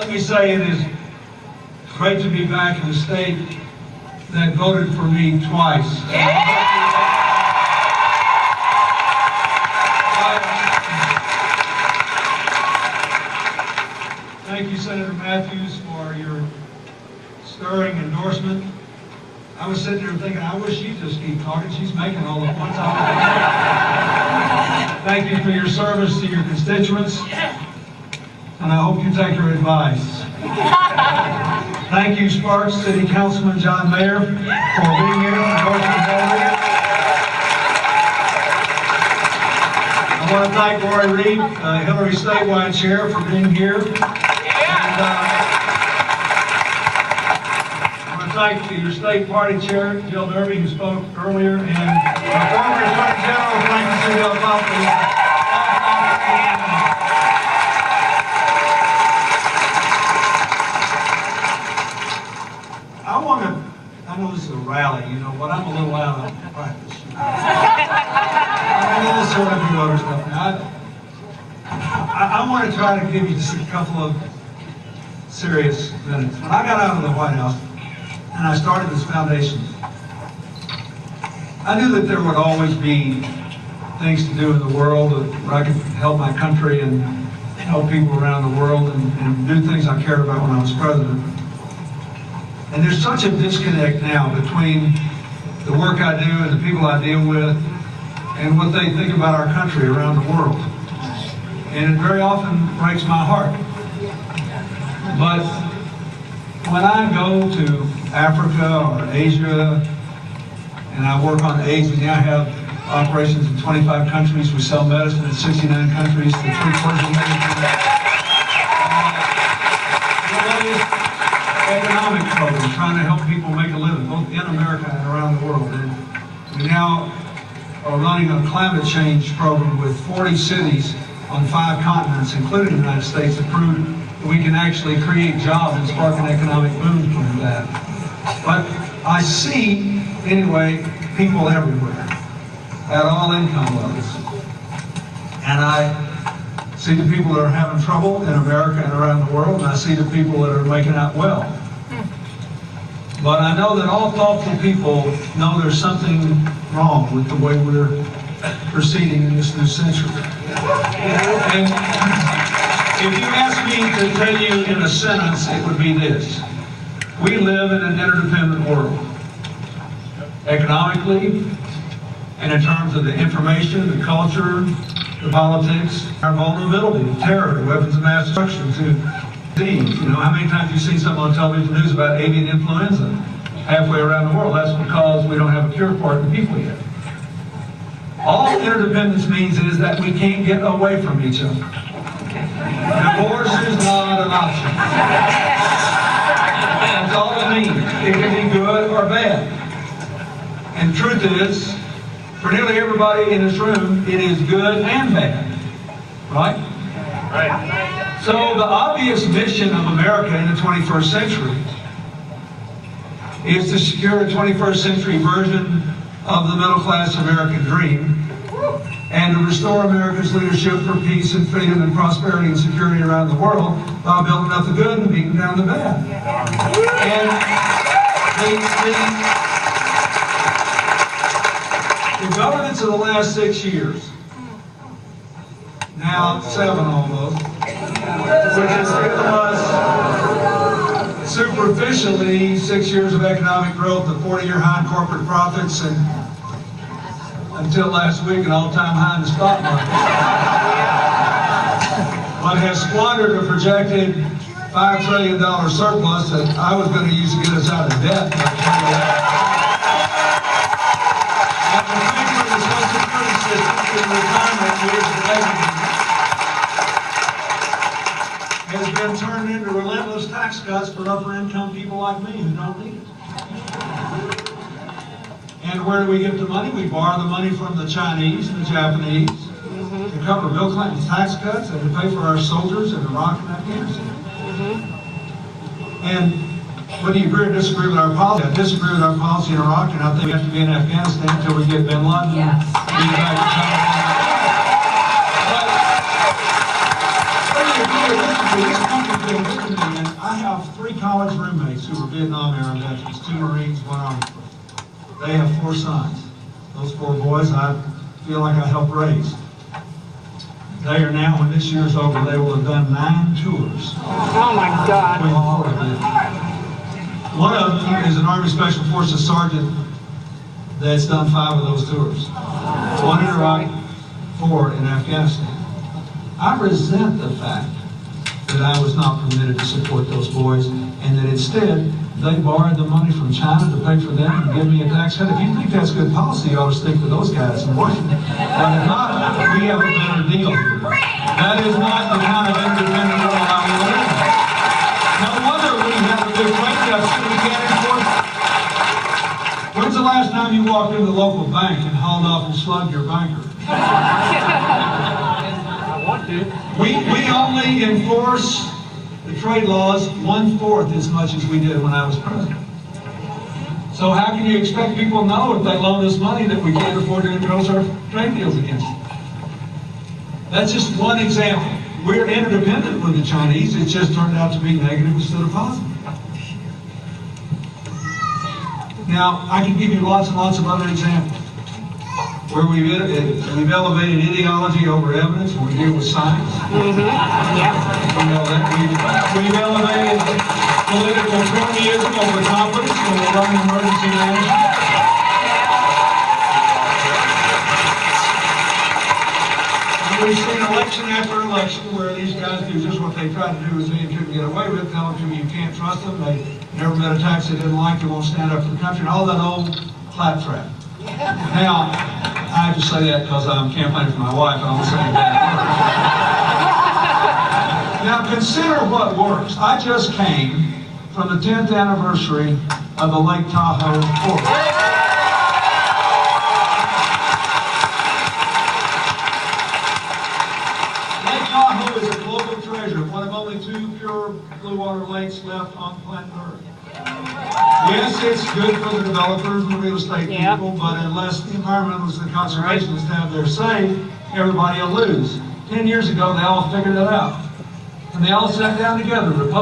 let me say it is great to be back in a state that voted for me twice. Thank you, Senator Matthews, for your stirring endorsement. I was sitting there thinking, I wish she'd just keep talking. She's making all the points I want. Thank you for your service to your constituents, and I hope you take her advice. Thank you, Sparks City Councilman John Mayer, for being here and endorsing the bill. I want to thank Lori Reed, Hillary statewide chair, for being here. And, I want to thank your state party chair, Jill Derby, who spoke earlier, and our former Attorney General, Frank Cedillo. I know this is a rally, you know, but I'm a little out of practice. I know this sort of other stuff. Now, I want to try to give you just a couple of serious minutes. When I got out of the White House and I started this foundation, I knew that there would always be things to do in the world where I could help my country and help people around the world and do things I cared about when I was president. And there's such a disconnect now between the work I do and the people I deal with and what they think about our country around the world. And it very often breaks my heart. But when I go to Africa or Asia and I work on AIDS, and now have operations in 25 countries, we sell medicine in 69 countries to 3/4 million people. Economic program, trying to help people make a living, both in America and around the world. And we now are running a climate change program with 40 cities on 5 continents, including the United States, to prove that we can actually create jobs and spark an economic boom from that. But I see, anyway, people everywhere, at all income levels. And I see the people that are having trouble in America and around the world, and I see the people that are making out well. But I know that all thoughtful people know there's something wrong with the way we're proceeding in this new century. And if you ask me to tell you in a sentence, it would be this. We live in an interdependent world. Economically, and in terms of the information, the culture, the politics, our vulnerability to terror, weapons of mass destruction, to disease. You know, how many times have you seen something on television news about avian influenza halfway around the world? That's because we don't have a cure for it in people yet. All interdependence means is that we can't get away from each other. Divorce is not an option. That's all it means. It can be good or bad. And the truth is, for nearly everybody in this room, it is good and bad. Right? Right. So the obvious mission of America in the 21st century is to secure a 21st century version of the middle-class American dream and to restore America's leadership for peace and freedom and prosperity and security around the world by building up the good and beating down the bad. And the governments of the last 6 years, now 7 almost, which has given us superficially 6 years of economic growth, a 40-year high in corporate profits, and until last week an all-time high in the stock market. But has squandered a projected $5 trillion surplus that I was going to use to get us out of debt. Has been turned into relentless tax cuts for upper income people like me who don't need it. And where do we get the money? We borrow the money from the Chinese and the Japanese to cover Bill Clinton's tax cuts and to pay for our soldiers in Iraq and Afghanistan. And whether you agree or disagree with our policy, I disagree with our policy in Iraq, and I think we have to be in Afghanistan until we get bin Laden. Yes. This country to me, and I have 3 college roommates who were Vietnam-era veterans, 2 Marines, 1 Army. They have 4 sons. Those 4 boys I feel like I helped raise. They are now, when this year's over, they will have done 9 tours. Oh my God. One of them is an Army Special Forces sergeant that's done 5 of those tours. 1 in Iraq, 4 in Afghanistan. I resent the fact that I was not permitted to support those boys, and that instead they borrowed the money from China to pay for them and give me a tax cut. If you think that's good policy, you ought to stick with those guys in Washington. But if not, we have a better deal here. That is not the kind of independent world I want to live in. No wonder we have a big rate deficit we can't enforce. When's the last time you walked into the local bank and hauled off and slugged your banker? I want to. We only enforce the trade laws 1/4 as much as we did when I was president. So how can you expect people to know if they loan us money that we can't afford to enforce our trade deals against them? That's just one example. We're interdependent with the Chinese. It just turned out to be negative instead of positive. Now, I can give you lots and lots of other examples where we've elevated ideology over evidence when we deal with science. Yeah. You know, that we've elevated political cronyism over competence when we're running emergency management. And we've seen election after election where these guys do just what they tried to do with me and couldn't get away with, telling people you can't trust them, they never met a tax they didn't like, they won't stand up for the country, and all that old claptrap. Now, I have to say that because I'm campaigning for my wife, and I'm saying that. Now, consider what works. I just came from the 10th anniversary of the Lake Tahoe Port. Lake Tahoe is a global treasure, one of only 2 pure blue water lakes left on planet Earth. Yes, it's good for the developers and the real estate people, but unless the environmentalists and conservationists have their say, everybody will lose. 10 years ago, they all figured it out. And they all sat down together.